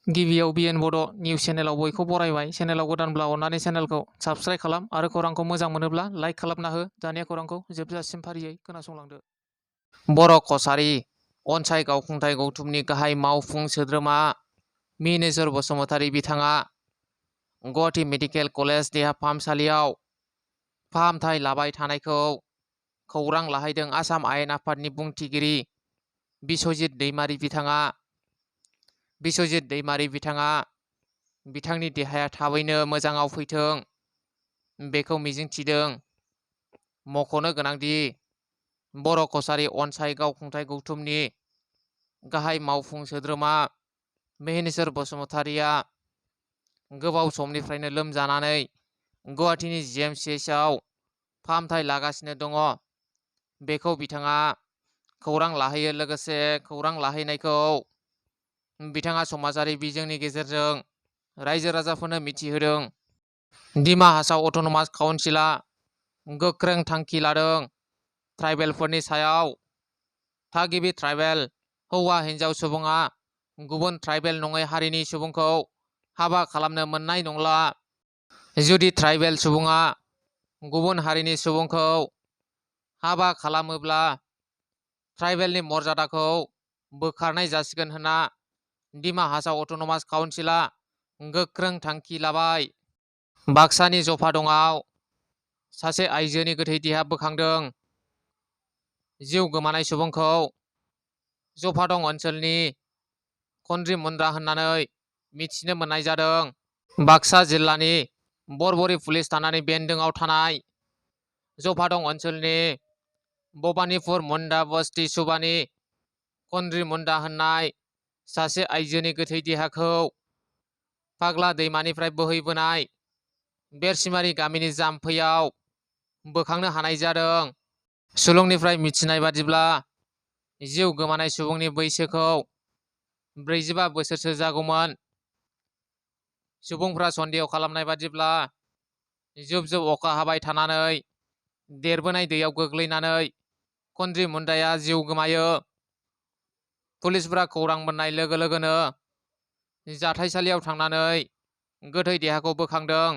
गिबियाव बिएन बड' निउस चेनेलाव बयखौ बरायबाय। चेनेलाव गोदानब्ला अननानै चेनेलखौ साबस्क्राइब खालाम आरो खौरांखौ मोजां मोनोब्ला लाइक खालामना हो। दानिया खौरांखौ जोबजासिम फारियै खोनासंलांदो। बर' कसारी अनसाय गावखुंथाय गौथुमनि गाहाय मावफुं सोद्रोमा मिनेश्वर बसुमतारी बिथाङा गुवाहाटी मेडिकेल कलेज देहा फाहामसालियाव फाहामथाय लाबाय थानायखौ खौरां लाहैदों। आसाम आयेन आफादनि बुंथिगिरि बिस्वजित दैमारी बिथाङा बिथांनि देहाया थाबैनो मोजाङाव फैथों बेखौ मिजिंथिदों। मख'नो गोनांदि बर' कसारी अनसाय गावखुंथाय गौथुमनि गाहाय मावफुं सोद्रोमा मिनेश्वर बसुमतारीया गोबाव समनिफ्रायनो लोमजानानै गुवाहाटीनि GMCHआव फाहामथाय लागासिनो दङ। बेखौ बिथाङा खौरां लाहैयो। लोगोसे खौरां लाहैनायखौ बिथाङा समाजारि बिजोंनि गेजेरजों रायजो राजाफोरनो मिथिहोदों। दिमा हासाव अट'नमास काउन्सिलआ गोख्रों थांखि लादों। ट्राइबेलफोरनि सायाव थागिबि ट्राइबेल हौवा हिन्जाव सुबुङा गुबुन ट्राइबेल नङै हारिनि सुबुंखौ हाबा खालामनो मोननाय नंला। जुदि ट्राइबेल सुबुङा गुबुन हारिनि सुबुंखौ हाबा खालामोब्ला ट्राइबेलनि मर्यादाखौ बोखारनाय जासिगोन होनना दिमा हासाव अट'नमास काउन्सिलआ गोख्रों थांखि लाबाय। बाक्सानि जफादंआव सासे आइजोनि गोथै देहा बोखांदों। जिउ गोमानाय सुबुंखौ जफादं ओनसोलनि खनद्रि मुन्ड्रा होननानै मिथिनो मोननाय जादों। बाक्सा जिल्लानि बरबरि पुलिस थानानि बेन्दोंआव थानाय जफादं ओनसोलनि भबानिपुर मुन्डा बस्ति सुबानि खनद्रि मुन्डा होननाय सासे आइजोनि गोथै देहाखौ फाग्ला दैमानिफ्राय बोहैबोनाय बेरसिमारि गामिनि जाम्फैयाव बोखांनो हानाय जादों। सुलुंनिफ्राय मिथिनाय बादिब्ला जिउ गोमानाय सुबुंनि बैसोखौ 45 बोसोरसो जागौमोन। सुबुंफ्रा सन्देह खालामनाय बादिब्ला जुब जुब अखा हाबाय थानानै देरबोनाय दैयाव गोग्लैनानै खनद्रि मुन्डाया जिउ गोमायो। पुलिसफोरा खौरां मोननाय लोगो लोगोनो जाथायसालियाव थांनानै गोथै देहाखौ बोखांदों।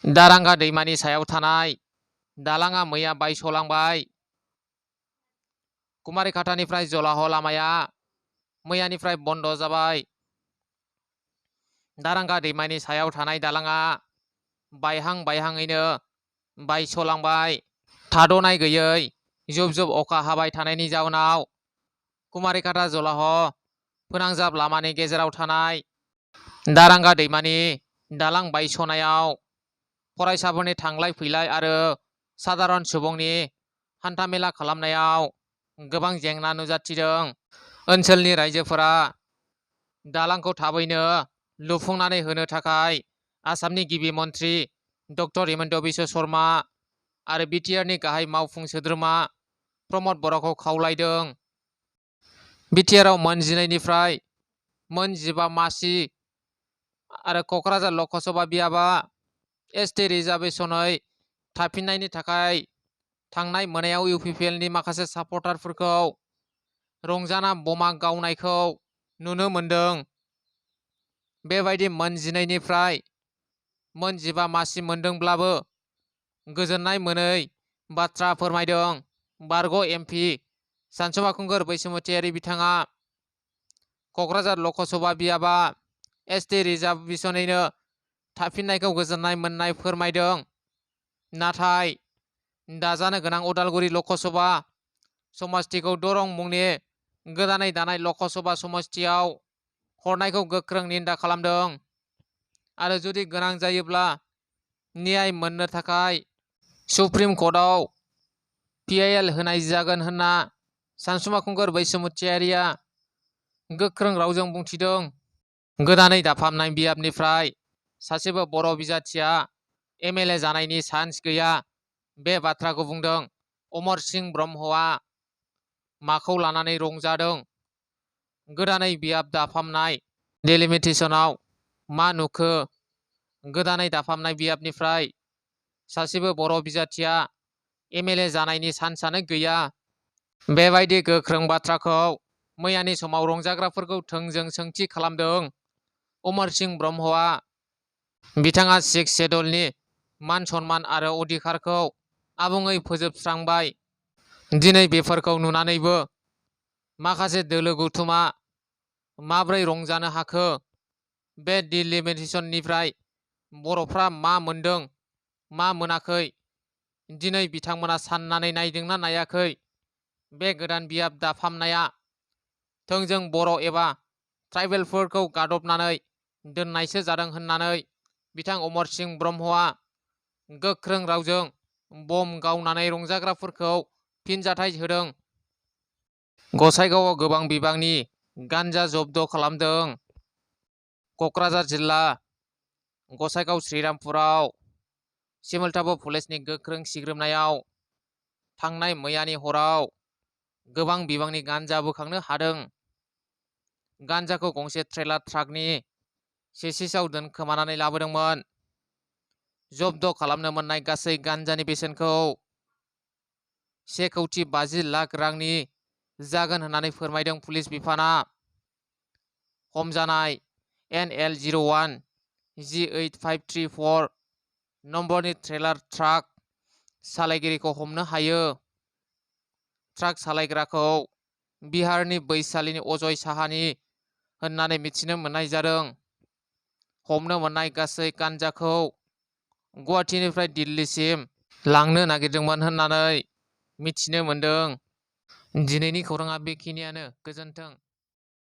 दारांगा दैमानि सायाव थानाय दालाङा मैया बायस'लांबाय। कुमारिघाटानिफ्राय जलाह लामाया मैयानिफ्राय बन्द जाबाय। दारांगा दैमानि सायाव थानाय दालाङा बायहांयैनो बायस'लांबाय। थाद'नाय गैयै जुब जुब अखा हाबाय थानायनि जाउनाव कुमारिघाटा जलाह फोनांजाब लामानि गेजेराव थानाय दारांगा दैमानि दालां बायस'नायाव फरायसाफोरनि थांलाय फैलाय आरो सादारन सुबुंनि हान्थामेला खालामनायाव गोबां जेंना नुजाथिदों। ओनसोलनि रायजोफोरा दालांखौ थाबैनो लुफुंनानै होनो थाखाय आसामनि गिबि मन्त्रि डक्टर हिमन्त बिश्व शर्मा आरो बिटिआरनि गाहाय मावफुं सोद्रोमा प्रमद बर'खौ खावलायदों। बिटिआरआव मोन 12 निफ्राय मोन 15 मासि आरो क'क्राझार लकसभा बियाबा एसटि रिजार्भेसनै थाफिननायनि थाखाय थांनाय मोनायाव इउपिपिएलनि माखासे सापर्टारफोरखौ रंजाना बमा गावनायखौ नुनो मोन्दों। बेबायदि मोन 12 निफ्राय मोन 15 मासि मोनदोंब्लाबो गोजोननाय मोनै बाथ्रा फोरमायदों। बारग' एमपि सानसुमा खुंगुर बैसोमुतियारि बिथाङा क'क्राझार लकसभा बियाबा एसटि रिजार्भेसनैनो थाफिननायखौ गोजोननाय मोननाय फोरमायदों। नाथाय दाजानो गोनां उदालगुरि लकसभा समस्तिखौ दरं मुंनि गोदानै दानाय लकसभा समस्तियाव हरनायखौ गोख्रों निन्दा खालामदों आरो जुदि गोनां जायोब्ला न्याय मोननो थाखाय सुप्रिम कर्टआव पिआइएल होनाय जागोन होनना सानसुमा खुंगुर बैसोमुतियारिया गोख्रों रावजों बुंथिदों। गोदानै दाफामनाय बियाबनिफ्राय सासेबो बर' बिजाथिया एमएलए जानायनि चान्स गैया। बे बाथ्राखौ बुंदों। अमर सिंह ब्रह्मआ माखौ लानानै रंजादों? गोदानै बियाब दाफामनाय डेलिमिटेसनाव मा नुखो? गोदानै दाफामनाय बियाबनिफ्राय सासेबो बर' बिजाथिया एमएलए जानायनि चान्सआनो गैया। बेबायदि गोख्रों बाथ्राखौ मैयानि समाव रंजाग्राफोरखौ थोंजों सोंथि खालामदों। अमर सिंह ब्रह्मआ बिथाङा सिख शेड्युलनि मान सन्मान आरो अधिकारखौ आबुङै फोजोबस्रांबाय। दिनै बेफोरखौ नुनानैबो माखासे दोलो गौथुमा माब्रै रंजानो हाखो? बे डिलिमिटेशननिफ्राय बर'फ्रा मा मोनदों मा मोनाखै? दिनै बिथांमोना साननानै नायदोंना नायाखै? बे गोदान बियाब दाफामनाया थोंजों बर' एबा ट्राइबेलफोरखौ गादबनानै दोननायसो जादों होननानै बिथां अमर सिंह ब्रह्मआ गोख्रों रावजों बम गावनानै रंजाग्राफोरखौ फिनजाथाय होदों। गसाइगावआव गोबां बिबांनि गान्जा जब्द खालामदों। क'क्राझार जिल्ला गसाइगाव श्रीरामपुराव सिमलताबो पुलिसनि गोख्रों सिग्रोमनायाव थांनाय मैयानि हराव गोबां बिबांनि गान्जा बोखांनो हादों। गान्जाखौ गंसे ट्रेलार ट्राकनि चेसिसआव दोनखोमानानै लाबोदोंमोन। जब्द खालामनो मोननाय गासै गान्जानि बेसेनखौ 1,50,00,000 रांनि जागोन होननानै फोरमायदों पुलिस बिफाना। हमजानाय NL01 G8534 नम्बरनि ट्रेलार ट्राक सालायगिरिखौ हमनो हायो। ट्राक सालायग्राखौ बिहारनि बैशालीनि अजय साहानि होननानै मिथिनो मोननाय जादों। हमनो मोननाय गासै गान्जाखौ गुवाहाटीनिफ्राय दिल्लीसिम लांनो नागिरदोंमोन होननानै मिथिनो मोनदों। दिनैनि खौराङा बेखिनियानो। गोजोन्थों।